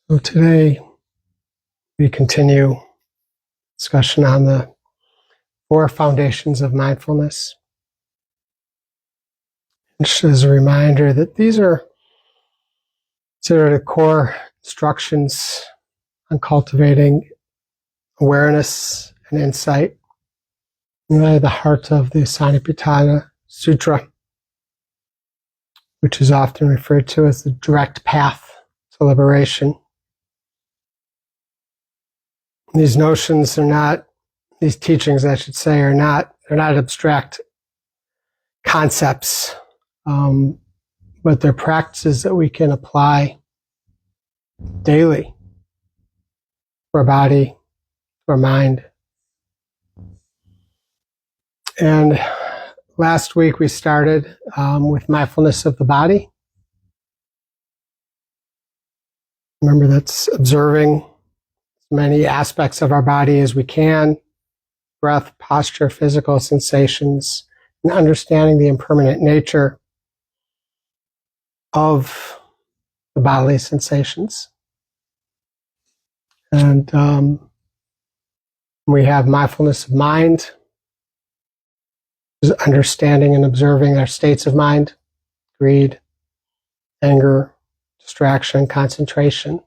So today we continue discussion on the 4 foundations of mindfulness. Just as a reminder that these are considered the core instructions on cultivating awareness and insight. Really the heart of the Satipatthana Sutra, which is often referred to as the direct path to liberation. These notions are not, these teachings, I should say, they're not abstract concepts, but they're practices that we can apply daily for our body, for our mind. And last week we started with mindfulness of the body. Remember, that's observing as many aspects of our body as we can, breath, posture, physical sensations, and understanding the impermanent nature of the bodily sensations. And we have mindfulness of mind, understanding and observing our states of mind, greed, anger, distraction, concentration,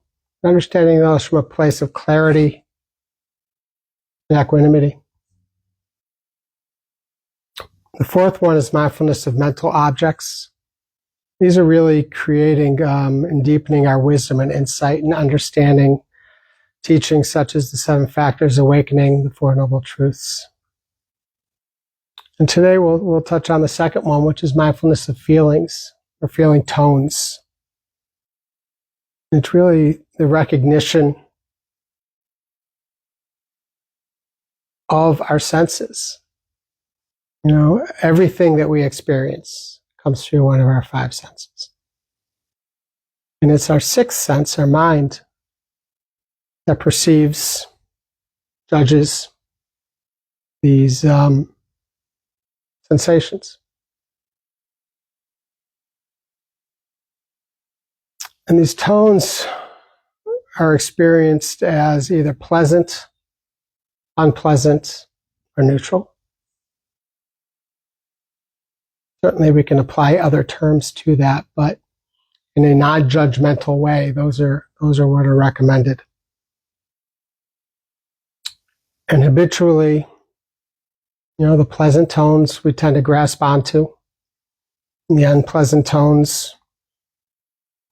understanding those from a place of clarity and equanimity. The 4th one is mindfulness of mental objects. These are really creating and deepening our wisdom and insight and understanding teachings such as the 7 Factors Awakening, the 4 Noble Truths. And today we'll touch on the 2nd one, which is mindfulness of feelings, or feeling tones. It's really the recognition of our senses. You know, everything that we experience comes through one of our 5 senses. And it's our 6th sense, our mind, that perceives, judges these sensations. And these tones are experienced as either pleasant, unpleasant, or neutral. Certainly we can apply other terms to that, but in a non-judgmental way, those are what are recommended. And habitually, you know, the pleasant tones we tend to grasp onto, and the unpleasant tones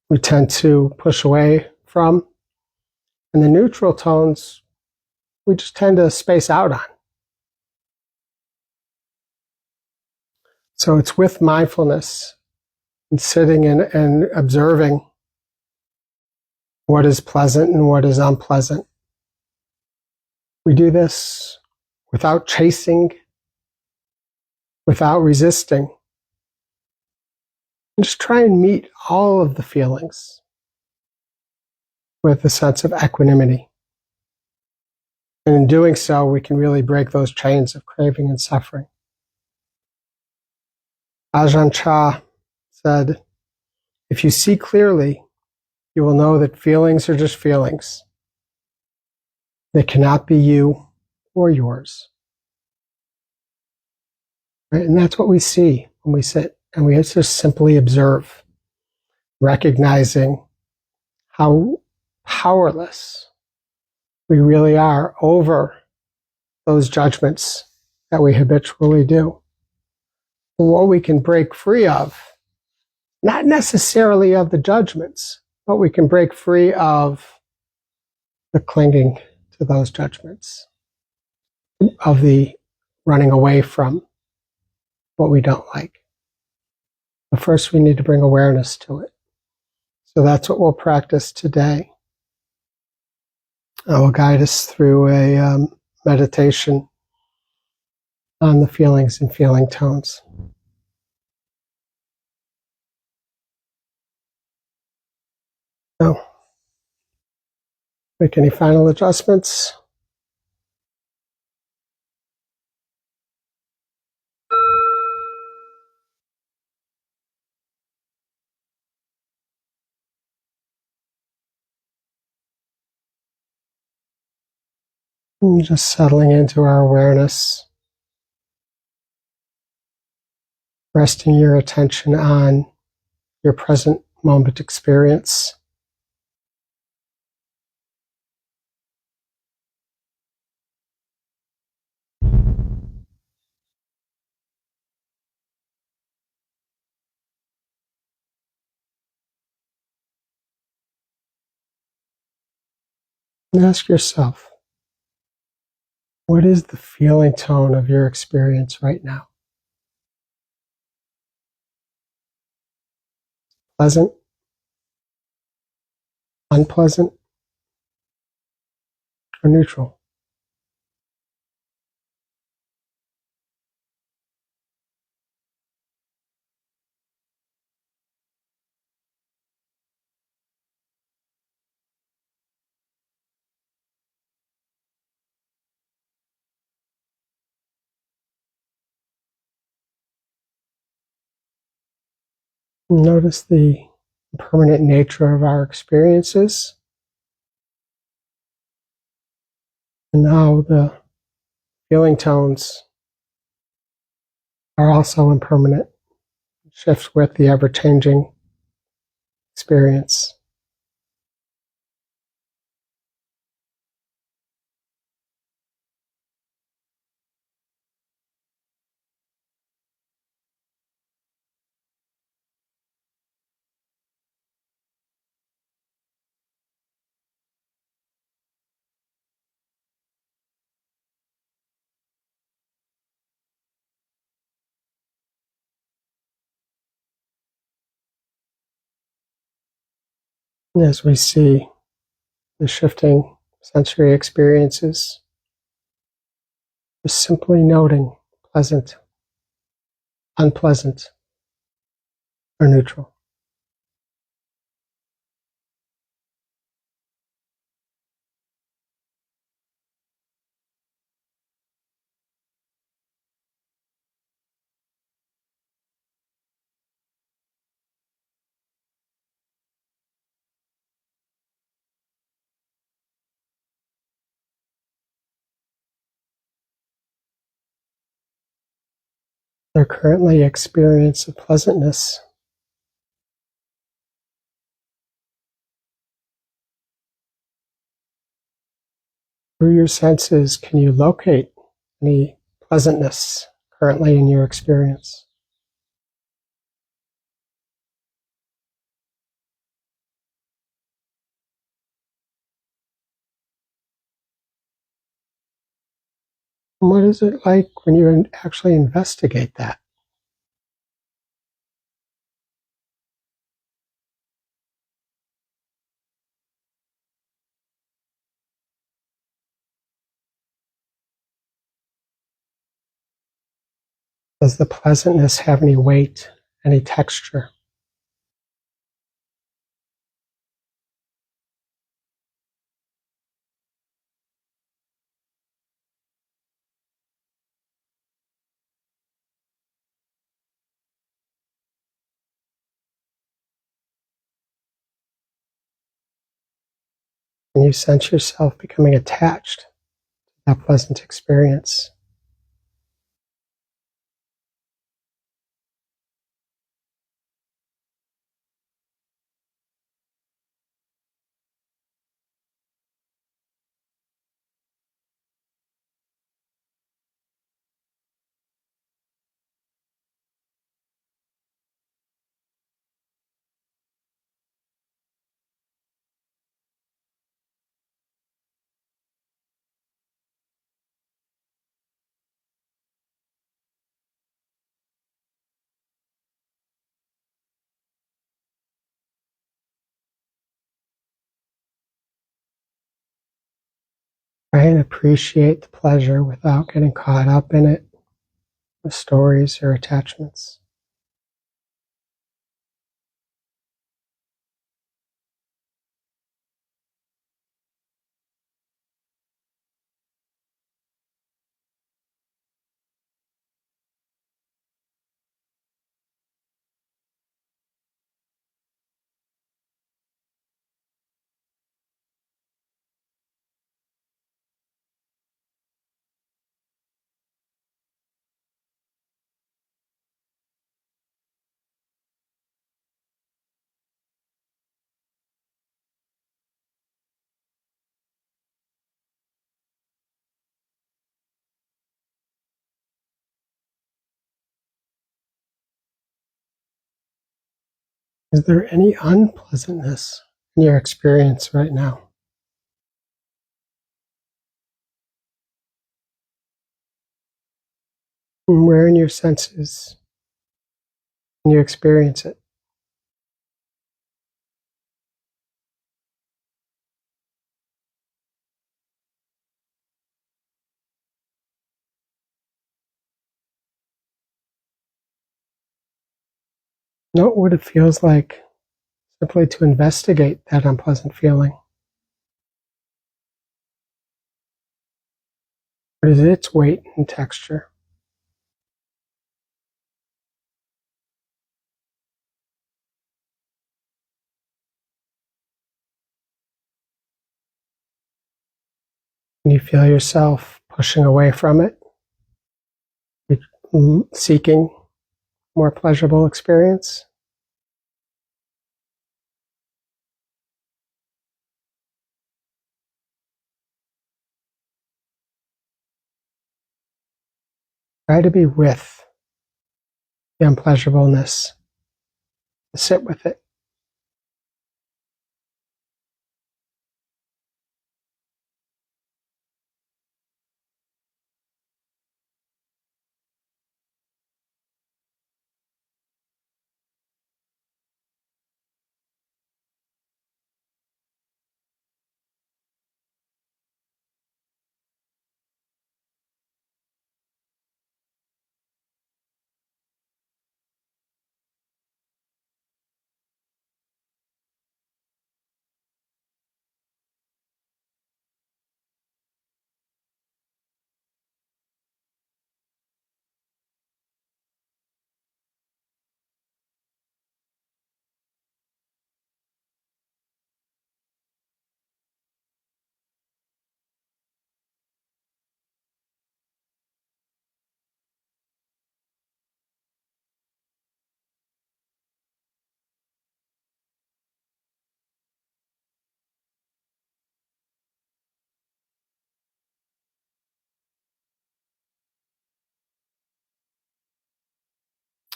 we tend to push away from, and the neutral tones we just tend to space out on. So it's with mindfulness and sitting and observing what is pleasant and what is unpleasant. We do this without chasing, without resisting. And just try and meet all of the feelings with a sense of equanimity. And in doing so, we can really break those chains of craving and suffering. Ajahn Chah said, "If you see clearly, you will know that feelings are just feelings. They cannot be you or yours." Right? And that's what we see when we sit and we just simply observe, recognizing how powerless we really are over those judgments that we habitually do. And what we can break free of, not necessarily of the judgments, but we can break free of the clinging to those judgments, of the running away from what we don't like. But first we need to bring awareness to it. So that's what we'll practice today. I will guide us through a meditation on the feelings and feeling tones. So, make any final adjustments? And just settling into our awareness, resting your attention on your present moment experience. And ask yourself, what is the feeling tone of your experience right now? Pleasant? Unpleasant? Or neutral? Notice the impermanent nature of our experiences and how the feeling tones are also impermanent, shift with the ever-changing experience. And as we see the shifting sensory experiences, just simply noting pleasant, unpleasant, or neutral. They're currently experience of pleasantness. Through your senses, can you locate any pleasantness currently in your experience? And what is it like when you actually investigate that? Does the pleasantness have any weight, any texture? Can you sense yourself becoming attached to that pleasant experience? Try and appreciate the pleasure without getting caught up in it with stories or attachments. Is there any unpleasantness in your experience right now? And where in your senses can you experience it? Note what it feels like simply to investigate that unpleasant feeling. What is its weight and texture? Can you feel yourself pushing away from it, seeking more pleasurable experience? Try to be with the unpleasurableness, to sit with it.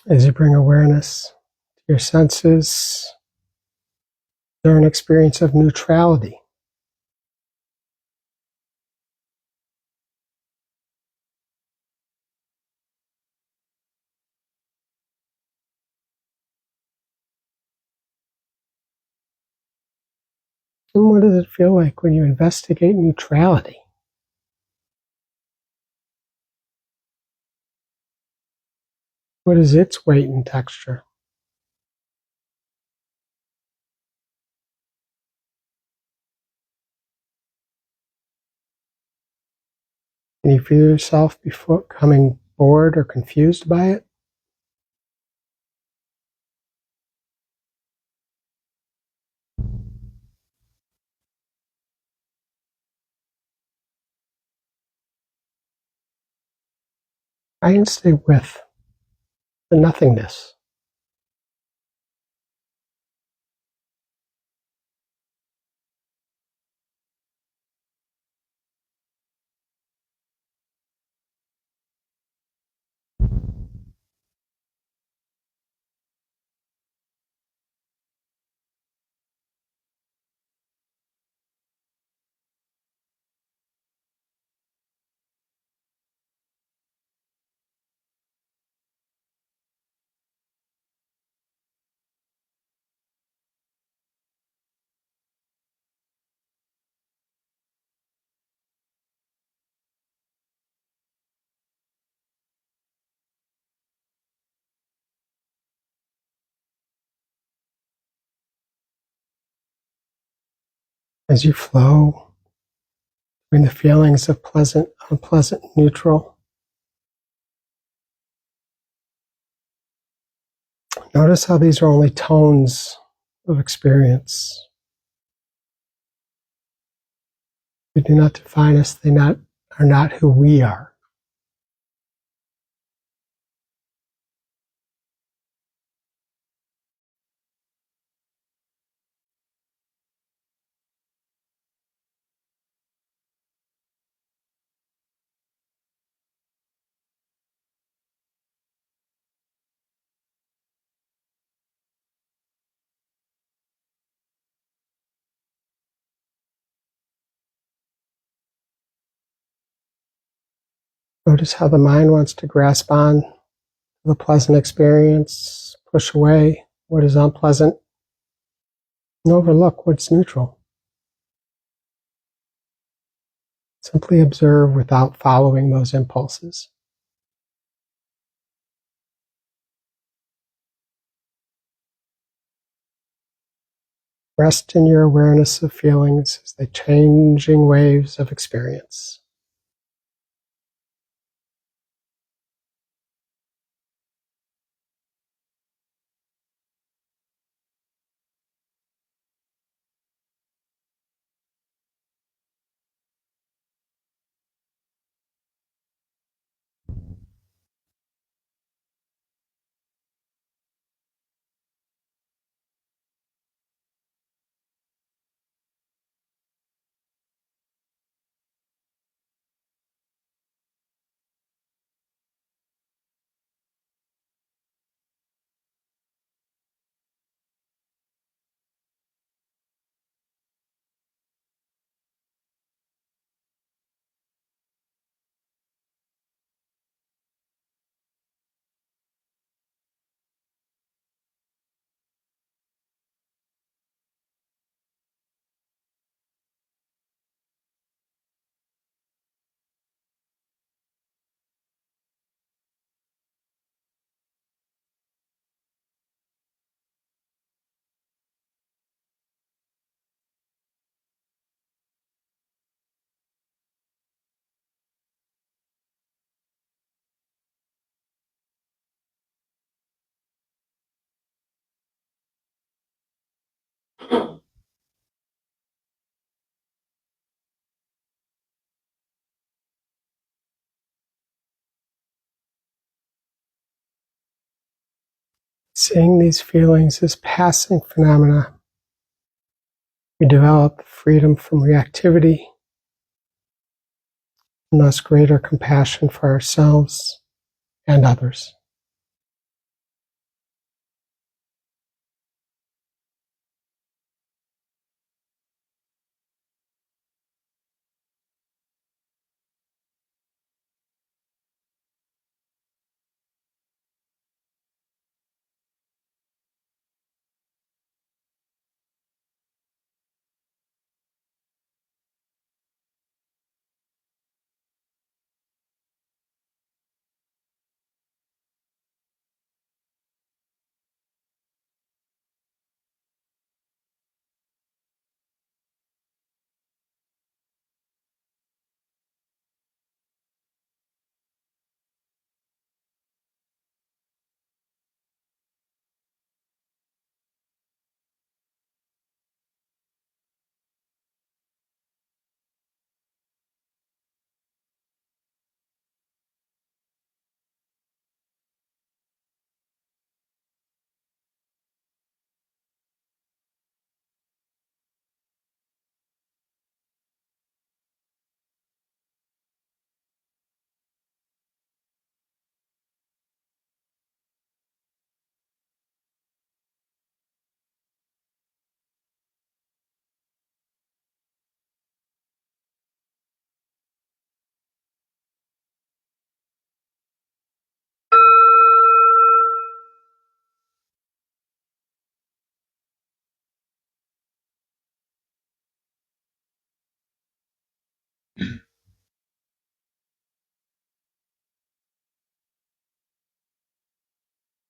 As you bring awareness to your senses, they're an experience of neutrality. And what does it feel like when you investigate neutrality? What is its weight and texture? Can you feel yourself becoming bored or confused by it? Try and stay with the nothingness. As you flow between the feelings of pleasant, unpleasant, neutral, notice how these are only tones of experience. They do not define us, are not who we are. Notice how the mind wants to grasp on the pleasant experience, push away what is unpleasant, and overlook what's neutral. Simply observe without following those impulses. Rest in your awareness of feelings as the changing waves of experience. Seeing these feelings as passing phenomena, we develop freedom from reactivity and thus greater compassion for ourselves and others.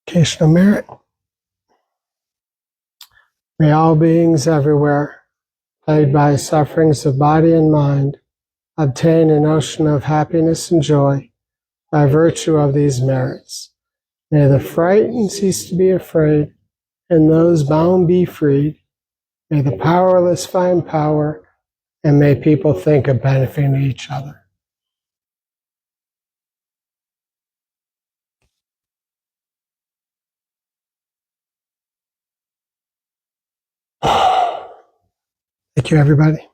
Occasional merit. May all beings everywhere, plagued by sufferings of body and mind, obtain an ocean of happiness and joy by virtue of these merits. May the frightened cease to be afraid, and those bound be freed. May the powerless find power, and may people think of benefiting each other. Thank you, everybody.